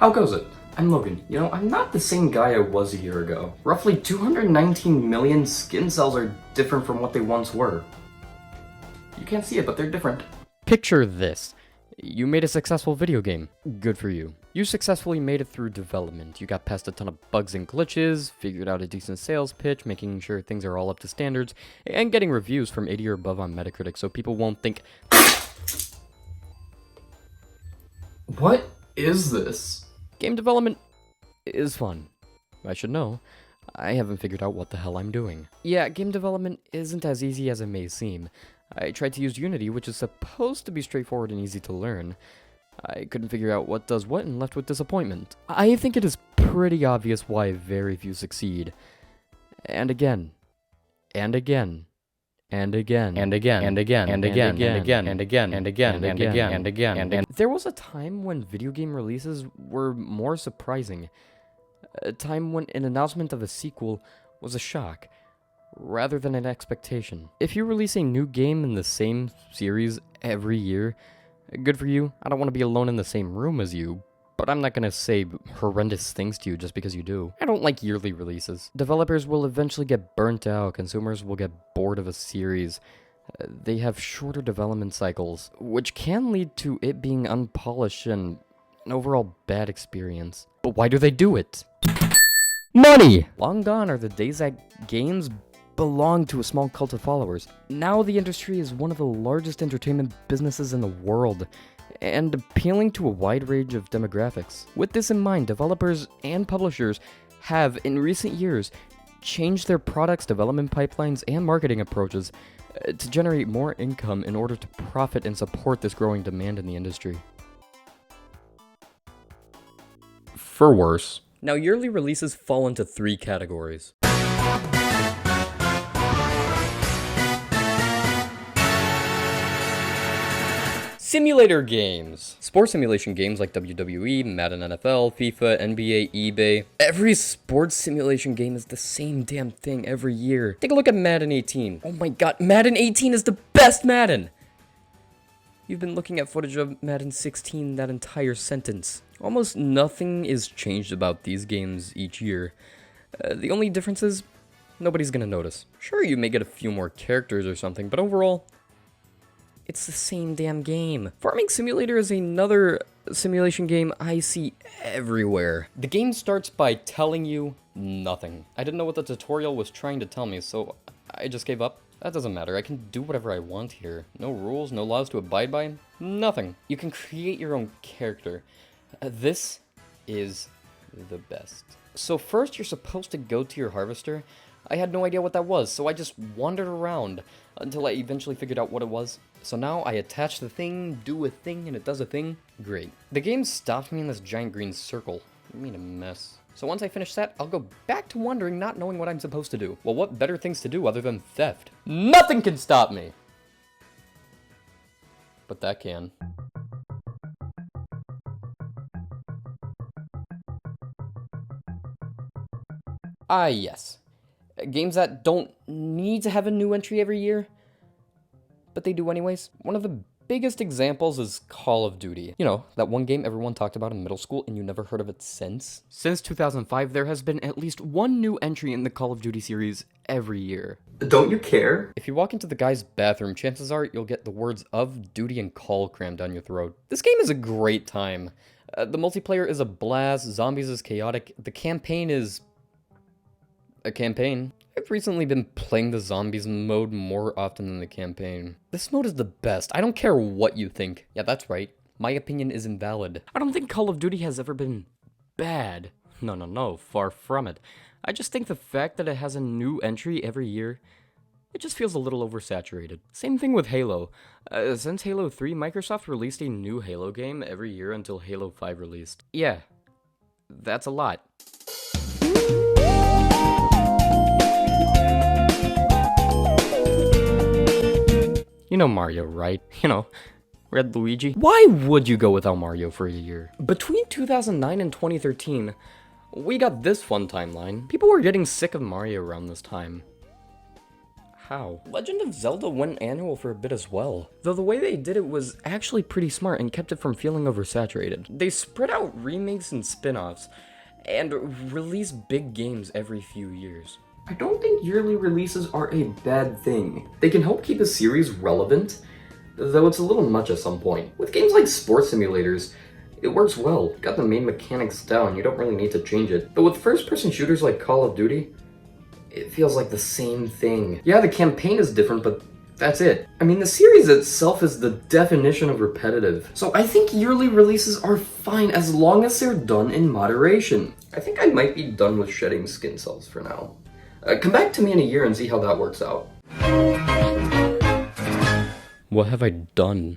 How goes it? I'm Logan. You know, I'm not the same guy I was a year ago. Roughly 219 million skin cells are different from what they once were. You can't see it, but they're different. Picture this. You made a successful video game. Good for you. You successfully made it through development. You got past a ton of bugs and glitches, figured out a decent sales pitch, making sure things are all up to standards, and getting reviews from 80 or above on Metacritic so people won't think, What is this? game development is fun. I should know. I haven't figured out what the hell I'm doing. Yeah, game development isn't as easy as it may seem. I tried to use Unity, which is supposed to be straightforward and easy to learn. I couldn't figure out what does what and left with disappointment. I think it is pretty obvious why very few succeed. And again. And again. And again. And again. And again. And again. And again. And again. And again. And again. And again. And again. There was a time when video game releases were more surprising. A time when an announcement of a sequel was a shock, rather than an expectation. If you release a new game in the same series every year, good for you. I don't want to be alone in the same room as you, but I'm not gonna say horrendous things to you just because you do. I don't like yearly releases. Developers will eventually get burnt out, consumers will get bored of a series. They have shorter development cycles, which can lead to it being unpolished and an overall bad experience. But why do they do it? Money! Long gone are the days that games belonged to a small cult of followers. Now the industry is one of the largest entertainment businesses in the world, and appealing to a wide range of demographics. With this in mind, developers and publishers have, in recent years, changed their products' development pipelines and marketing approaches to generate more income in order to profit and support this growing demand in the industry. For worse. Now, yearly releases fall into three categories. Simulator games. Sports simulation games like WWE, Madden NFL, FIFA, NBA, eBay. Every sports simulation game is the same damn thing every year. Take a look at Madden 18. Oh my god, Madden 18 is the best Madden! You've been looking at footage of Madden 16 that entire sentence. Almost nothing is changed about these games each year. The only difference is, nobody's gonna notice. Sure, you may get a few more characters or something, but overall, it's the same damn game. Farming Simulator is another simulation game I see everywhere. The game starts by telling you nothing. I didn't know what the tutorial was trying to tell me, so I just gave up. That doesn't matter, I can do whatever I want here. No rules, no laws to abide by, nothing. You can create your own character. This is the best. So first you're supposed to go to your harvester. I had no idea what that was, so I just wandered around until I eventually figured out what it was. So now I attach the thing, do a thing, and it does a thing. Great. The game stopped me in this giant green circle. I mean, a mess. So once I finish that, I'll go back to wandering, not knowing what I'm supposed to do. Well, what better things to do other than theft? Nothing can stop me! But that can. Ah, yes. Games that don't need to have a new entry every year, but they do anyways. One of the biggest examples is Call of Duty. You know, that one game everyone talked about in middle school and you never heard of it since? Since 2005, there has been at least one new entry in the Call of Duty series every year. Don't you care? If you walk into the guy's bathroom, chances are you'll get the words of duty and call crammed down your throat. This game is a great time. The multiplayer is a blast, zombies is chaotic, the campaign is a campaign. I've recently been playing the zombies mode more often than the campaign. This mode is the best. I don't care what you think. Yeah, that's right. My opinion is invalid. I don't think Call of Duty has ever been bad. No, far from it. I just think the fact that it has a new entry every year, it just feels a little oversaturated. Same thing with Halo. Since Halo 3, Microsoft released a new Halo game every year until Halo 5 released. Yeah, that's a lot. You know Mario, right? You know, Red Luigi. Why would you go without Mario for a year? Between 2009 and 2013, we got this fun timeline. People were getting sick of Mario around this time. how. Legend of Zelda went annual for a bit as well, though the way they did it was actually pretty smart and kept it from feeling oversaturated. They spread out remakes and spin-offs, and release big games every few years. I don't think yearly releases are a bad thing. They can help keep a series relevant, though it's a little much at some point. With games like sports simulators, it works well. Got the main mechanics down, you don't really need to change it. But with first-person shooters like Call of Duty, it feels like the same thing. Yeah, the campaign is different, but that's it. I mean, the series itself is the definition of repetitive. So I think yearly releases are fine as long as they're done in moderation. I think I might be done with shedding skin cells for now. Come back to me in a year and see how that works out. What have I done?